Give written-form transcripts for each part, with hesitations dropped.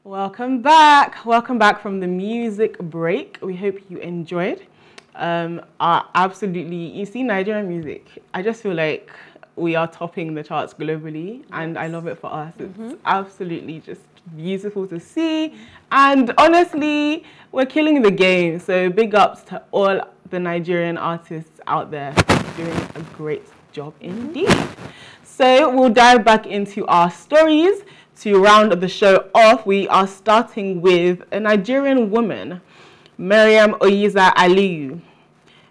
Welcome back. Welcome back from the music break. We hope you enjoyed. Absolutely, you see, Nigerian music, I just feel like we are topping the charts globally, and I love it for us. It's absolutely just beautiful to see, and honestly, we're killing the game. So big ups to all the Nigerian artists out there doing a great job indeed. So we'll dive back into our stories. To round the show off, we are starting with a Nigerian woman, Mariam Oyiza Aliyu,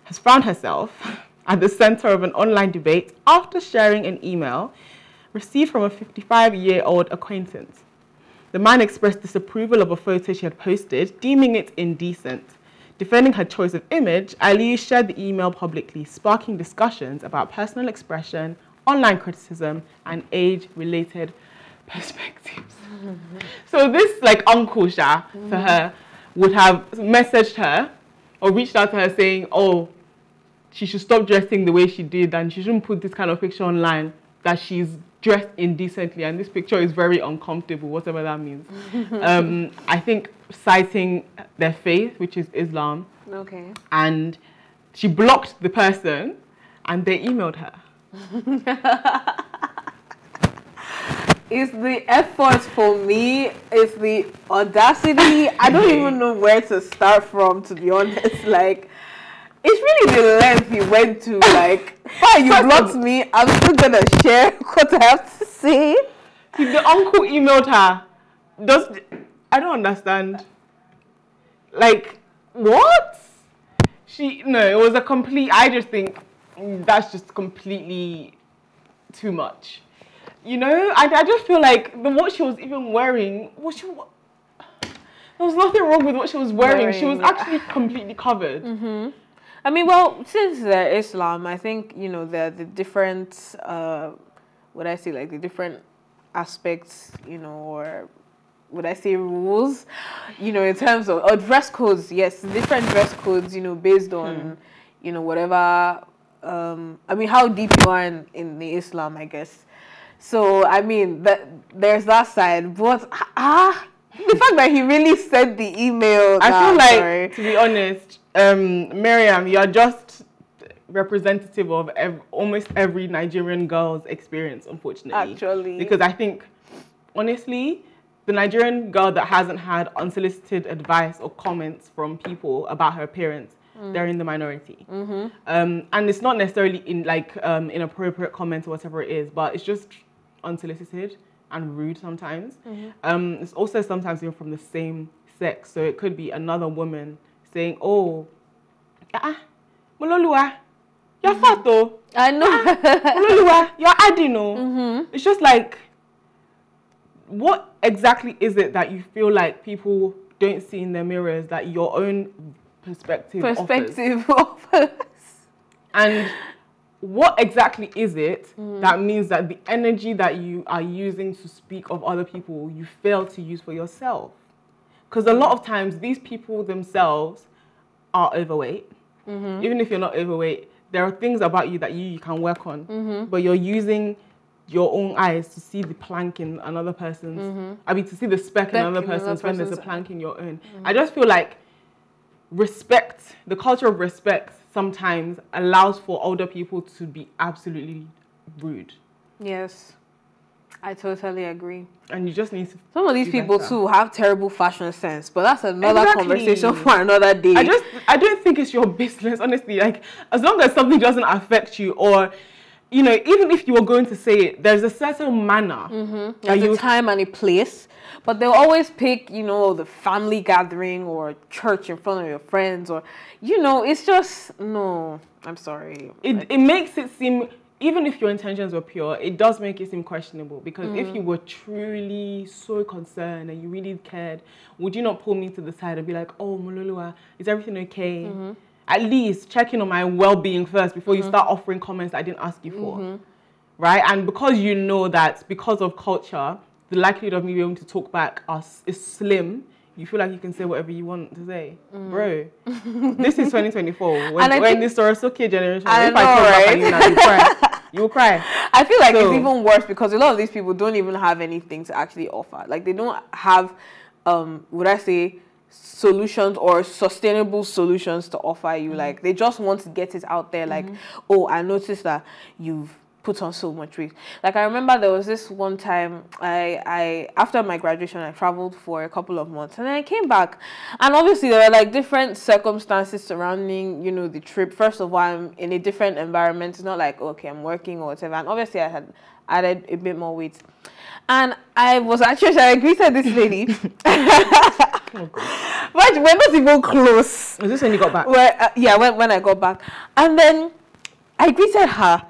has found herself at the center of an online debate after sharing an email received from a 55-year-old acquaintance. The man expressed disapproval of a photo she had posted, deeming it indecent. Defending her choice of image, Aliyu shared the email publicly, sparking discussions about personal expression, online criticism, and age-related perspectives. So this Uncle Sha to her would have messaged her or reached out to her saying, oh, she should stop dressing the way she did and she shouldn't put this kind of picture online, that she's dressed indecently and this picture is very uncomfortable, whatever that means. I think citing their faith, which is Islam. Okay. And she blocked the person and they emailed her. It's the effort for me, it's the audacity. I don't even know where to start from, to be honest. Like, it's really the length he went to. Like, fine, you blocked me, I'm still gonna share what I have to say. The uncle emailed her. I don't understand. Like, what? No, it was a complete, I just think that's just completely too much. You know, I just feel like what she was even wearing, there was nothing wrong with what she was wearing. She was actually completely covered. I mean, well, since they're Islam, I think, you know, the different, would I say, like the different aspects, you know, or would I say rules, you know, in terms of, or dress codes, yes, different dress codes, you know, based on, you know, whatever, I mean, how deep you are in the Islam, I guess. So, I mean, there's that side, but the fact that he really sent the email. I feel like, to be honest, Miriam, you're just representative of almost every Nigerian girl's experience, unfortunately. Actually. Because I think, honestly, the Nigerian girl that hasn't had unsolicited advice or comments from people about her appearance, they're in the minority. And it's not necessarily in inappropriate comments or whatever it is, but it's just unsolicited and rude sometimes. It's also sometimes even from the same sex. So it could be another woman saying, oh, Mololuwa, you're fat though. I know. Mololuwa, you're adino. It's just like, what exactly is it that you feel like people don't see in their mirrors that your own perspective offers? And what exactly is it that means that the energy that you are using to speak of other people, you fail to use for yourself? Because a lot of times these people themselves are overweight. Even if you're not overweight, there are things about you that you can work on, but you're using your own eyes to see the plank in another person's, I mean, to see the speck in another person's when there's a plank in your own. I just feel like respect, the culture of respect sometimes allows for older people to be absolutely rude. Yes, I totally agree. And you just need to. Some of these people too have terrible fashion sense, but that's another conversation for another day. I don't think it's your business, honestly. Like, as long as something doesn't affect you, or, you know, even if you were going to say it, there's a certain manner. There's a time and a place. But they'll always pick, you know, the family gathering or church in front of your friends, or, you know, it's just, no, I'm sorry. It makes it seem, even if your intentions were pure, it does make it seem questionable. Because if you were truly so concerned and you really cared, would you not pull me to the side and be like, oh, Mololuwa, is everything okay? At least check in on my well-being first before you start offering comments that I didn't ask you for. Right? And because you know that because of culture, the likelihood of me being able to talk back is slim, you feel like you can say whatever you want to say. Bro, this is 2024. When this Sorosuke generation, if I come back and You'll cry. I feel like it's even worse because a lot of these people don't even have anything to actually offer. Like they don't have, would I say, solutions or sustainable solutions to offer you. Like they just want to get it out there. Like, oh, I noticed that you've put on so much weight. Like I remember there was this one time I after my graduation I traveled for a couple of months and then I came back, and obviously there were like different circumstances surrounding, you know, the trip. First of all, I'm in a different environment. It's not like, okay, I'm working or whatever, and obviously I had added a bit more weight, and I was actually, I greeted this lady. Oh, but we're not even close. Was this when you got back? Yeah, when I got back, and then I greeted her.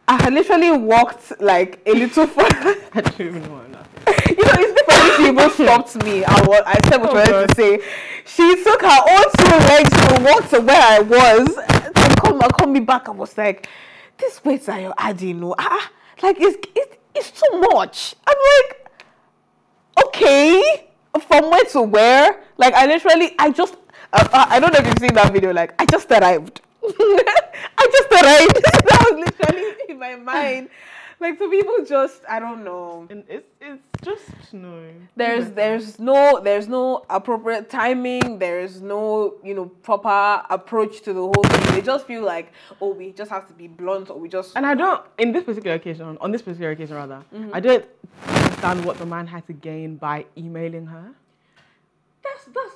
I had literally walked like a little further. I don't even know what I'm laughing. You know, it's different. She even stopped me. I said what I wanted to say. She took her own 2 legs to walk to where I was to call me back. I was like, "This weight that you're adding, no, like it's too much." I'm like, okay, from where to where? Like I don't know if you've seen that video. Like I just arrived. I just arrived. That was literally in my mind. Like some people just, I don't know. And it's just no. There's no appropriate timing. There is no, you know, proper approach to the whole thing. They just feel like, oh, we just have to be blunt, or we just. And I don't, on this particular occasion rather, I don't understand what the man had to gain by emailing her.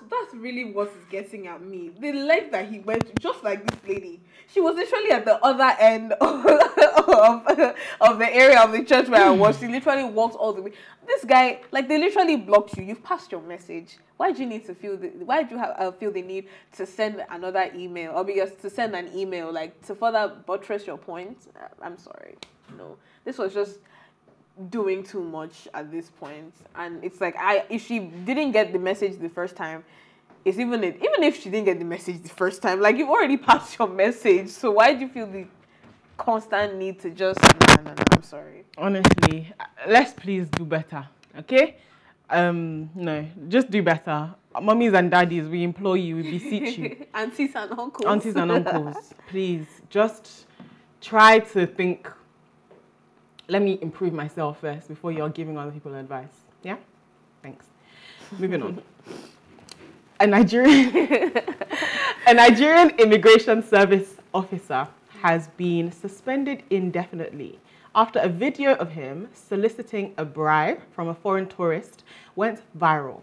That's really what is getting at me. The length that he went, just like this lady. She was literally at the other end of the area of the church where I was. She literally walked all the way. This guy, like, they literally blocked you. You've passed your message. Why do you need to why do you feel the need to send another email, or because to send an email, like, to further buttress your point? I'm sorry. No. This was just doing too much at this point, and it's like if she didn't get the message the first time, it's even if she didn't get the message the first time, like you've already passed your message, so why do you feel the constant need to just no, I'm sorry. Honestly, let's please do better, okay? No, just do better. Mummies and daddies, we implore you, we beseech you. Aunties and uncles, please just try to think, let me improve myself first before you're giving other people advice. Yeah? Thanks. Moving on. A Nigerian Immigration Service officer has been suspended indefinitely after a video of him soliciting a bribe from a foreign tourist went viral.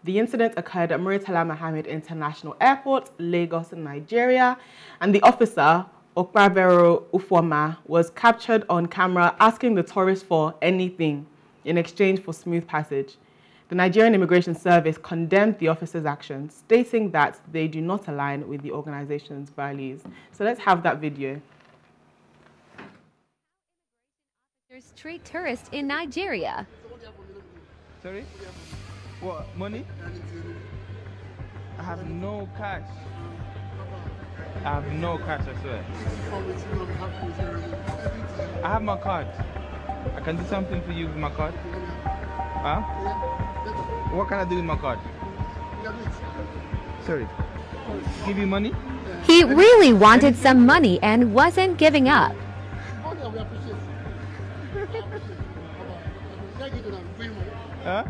The incident occurred at Muritala Mohammed International Airport, Lagos, Nigeria, and the officer, Okpabero Ufoma, was captured on camera asking the tourist for anything in exchange for smooth passage. The Nigerian Immigration Service condemned the officer's actions, stating that they do not align with the organization's values. So let's have that video. Treat tourists in Nigeria. Sorry? What? Money? I have no cash. I have no cash, I swear. I have my card. I can do something for you with my card. Huh? What can I do with my card? Sorry. Give you money? He really wanted some money and wasn't giving up. Huh?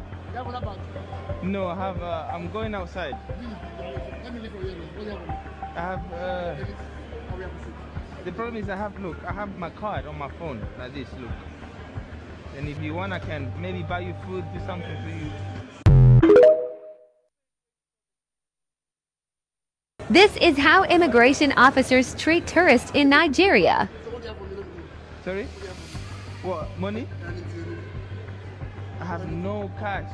No, I have, I'm going outside. I have, the problem is I have my card on my phone, like this, look. And if you want, I can maybe buy you food, do something for you. This is how immigration officers treat tourists in Nigeria. Sorry? What, money? I have no cash.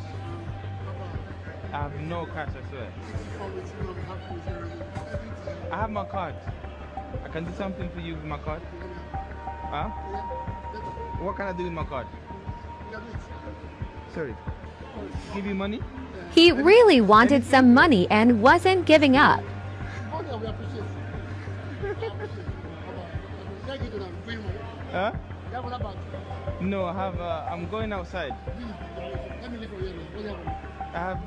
I have no cash, I swear. I have my card. I can do something for you with my card. Huh? What can I do with my card? Sorry. Give you money? He really wanted some money and wasn't giving up. Huh? No, I have, I'm going outside. I have,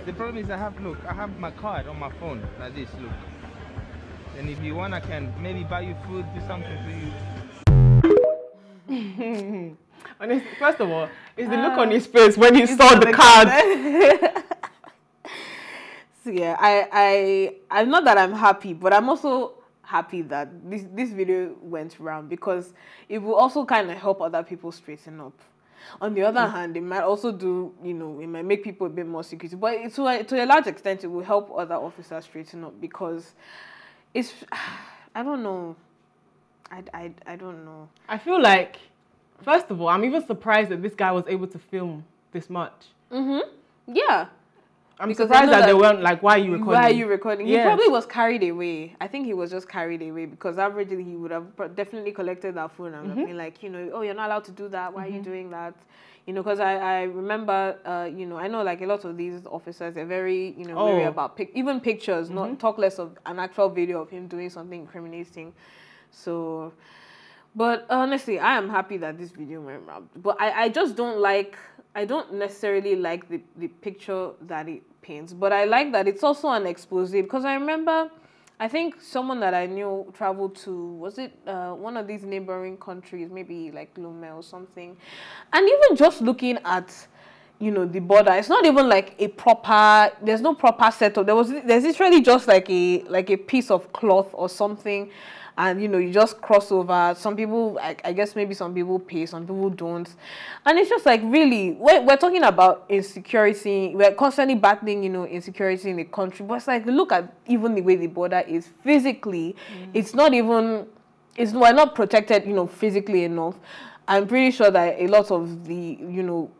the problem is I have my card on my phone, like this, look. And if you want, I can maybe buy you food, do something for you. Honestly, first of all, it's the look on his face when he saw the card. So yeah, I'm not that I'm happy, but I'm also happy that this video went around, because it will also kind of help other people straighten up. On the other hand, it might also do, you know, it might make people a bit more secretive, but to a large extent, it will help other officers straighten up, because it's, I don't know. I don't know. I feel like, first of all, I'm even surprised that this guy was able to film this much. Yeah. I'm surprised that they weren't like, why are you recording? Why are you recording? Yes. He probably was carried away. I think he was just carried away, because averagely he would have definitely collected that phone and been like, you know, oh, you're not allowed to do that. Why are you doing that? You know, because I remember, you know, I know like a lot of these officers are very, you know, worried about even pictures, not talk less of an actual video of him doing something incriminating. So, but honestly, I am happy that this video went around. But I just don't like, I don't necessarily like the picture that it paints, but I like that it's also an expose, because I remember, I think someone that I knew traveled to, was it one of these neighboring countries, maybe like Lome or something, and even just looking at, you know, the border, it's not even like a proper, there's no proper setup. There's literally just like a piece of cloth or something. And, you know, you just cross over. Some people, I guess maybe some people pay, some people don't. And it's just like, really, we're talking about insecurity. We're constantly battling, you know, insecurity in the country. But it's like, look at even the way the border is physically. It's not even, we're not protected, you know, physically enough. I'm pretty sure that a lot of the, you know,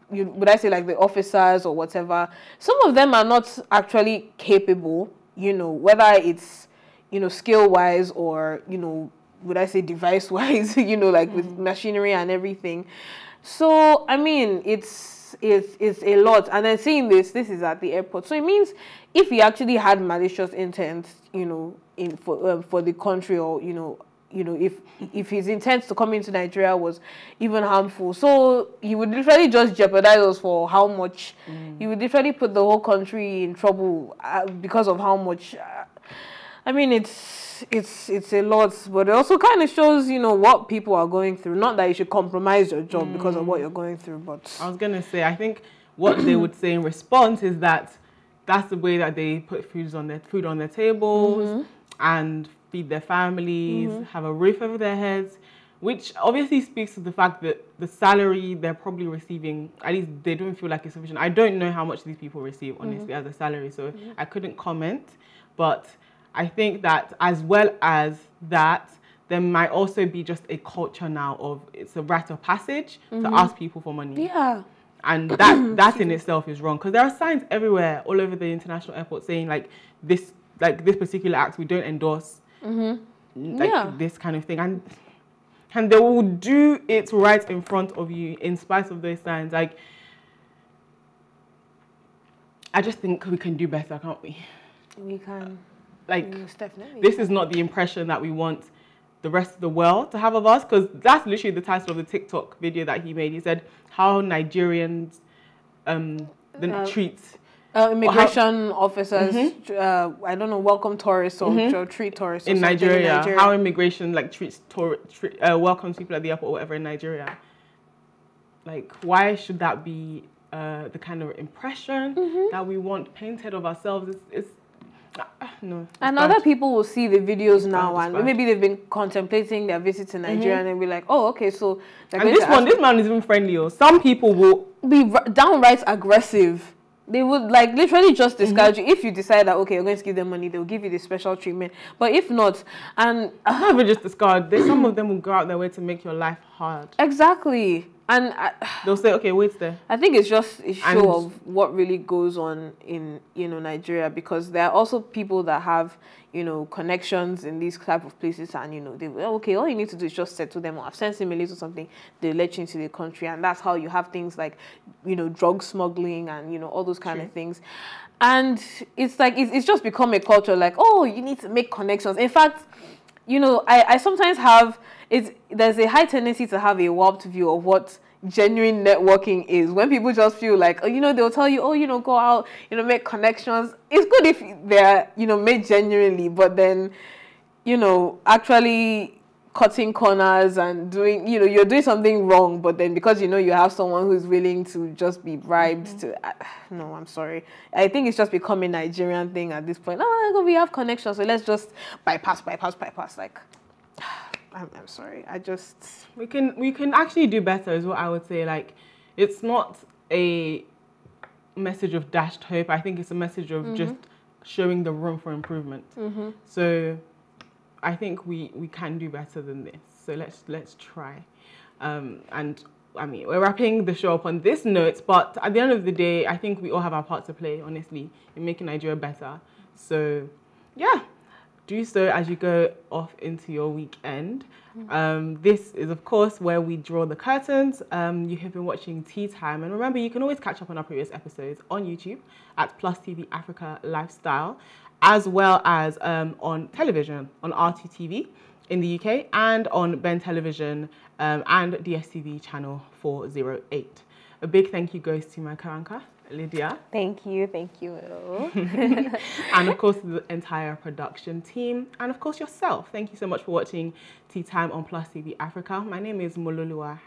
would I say like the officers or whatever, some of them are not actually capable, you know, whether it's, you know, skill-wise or, you know, would I say device-wise, you know, like with machinery and everything. So, I mean, it's a lot. And then seeing this is at the airport. So it means if he actually had malicious intent, you know, for the country, or, you know, if his intent to come into Nigeria was even harmful, so he would literally just jeopardize us for how much? He would literally put the whole country in trouble because of how much... I mean, it's a lot, but it also kind of shows, you know, what people are going through. Not that you should compromise your job because of what you're going through, but... I was going to say, I think what they would say in response is that that's the way that they put food on their tables and feed their families, have a roof over their heads, which obviously speaks to the fact that the salary they're probably receiving, at least they don't feel like it's sufficient. I don't know how much these people receive, honestly, as a salary, so I couldn't comment, but... I think that as well as that, there might also be just a culture now of it's a rite of passage to ask people for money. Yeah. And that in itself is wrong, because there are signs everywhere, all over the international airport, saying like this particular act we don't endorse, this kind of thing, and they will do it right in front of you in spite of those signs. Like, I just think we can do better, can't we? We can. Like, this is not the impression that we want the rest of the world to have of us, because that's literally the title of the TikTok video that he made. He said how Nigerians treat immigration officers, I don't know, welcome tourists or treat tourists in Nigeria. How immigration like welcomes people at the airport or whatever in Nigeria. Like, why should that be the kind of impression that we want painted of ourselves? No. And other people will see the videos now, and maybe they've been contemplating their visit to Nigeria, and they'll be like, "Oh, okay, so." And this man is even friendly. Or some people will be downright aggressive. They would like literally just discourage you. If you decide that okay, you're going to give them money, they'll give you the special treatment. But if not, and not even just discard, some of them will go out their way to make your life hard. Exactly. And they'll say, okay, wait there. I think it's just a show of what really goes on in, you know, Nigeria, because there are also people that have, you know, connections in these type of places, and, you know, they okay, all you need to do is just settle them, or have sent them a little something, they let you into the country, and that's how you have things like, you know, drug smuggling and, you know, all those kind of things. And it's like, it's just become a culture like, oh, you need to make connections. In fact, you know, I sometimes have, there's a high tendency to have a warped view of what genuine networking is, when people just feel like, oh, you know, they'll tell you, oh, you know, go out, you know, make connections. It's good if they're, you know, made genuinely, but then, you know, actually cutting corners and doing, you know, you're doing something wrong, but then because, you know, you have someone who's willing to just be bribed to, no, I'm sorry. I think it's just become a Nigerian thing at this point. Oh, we have connections, so let's just bypass. Like, I'm sorry. We can actually do better is what I would say. Like, it's not a message of dashed hope. I think it's a message of just showing the room for improvement. So I think we can do better than this. So let's try. And I mean, we're wrapping the show up on this note, but at the end of the day, I think we all have our part to play, honestly, in making Nigeria better. So yeah, do so as you go off into your weekend. This is, of course, where we draw the curtains. You have been watching Tea Time. And remember, you can always catch up on our previous episodes on YouTube at PlusTvAfrica Lifestyle, as well as on television, on RTTV in the UK, and on Ben Television and DSTV channel 408. A big thank you goes to my co-anchor, Lydia. Thank you. And of course, the entire production team. And of course, yourself. Thank you so much for watching Tea Time on Plus TV Africa. My name is Mololua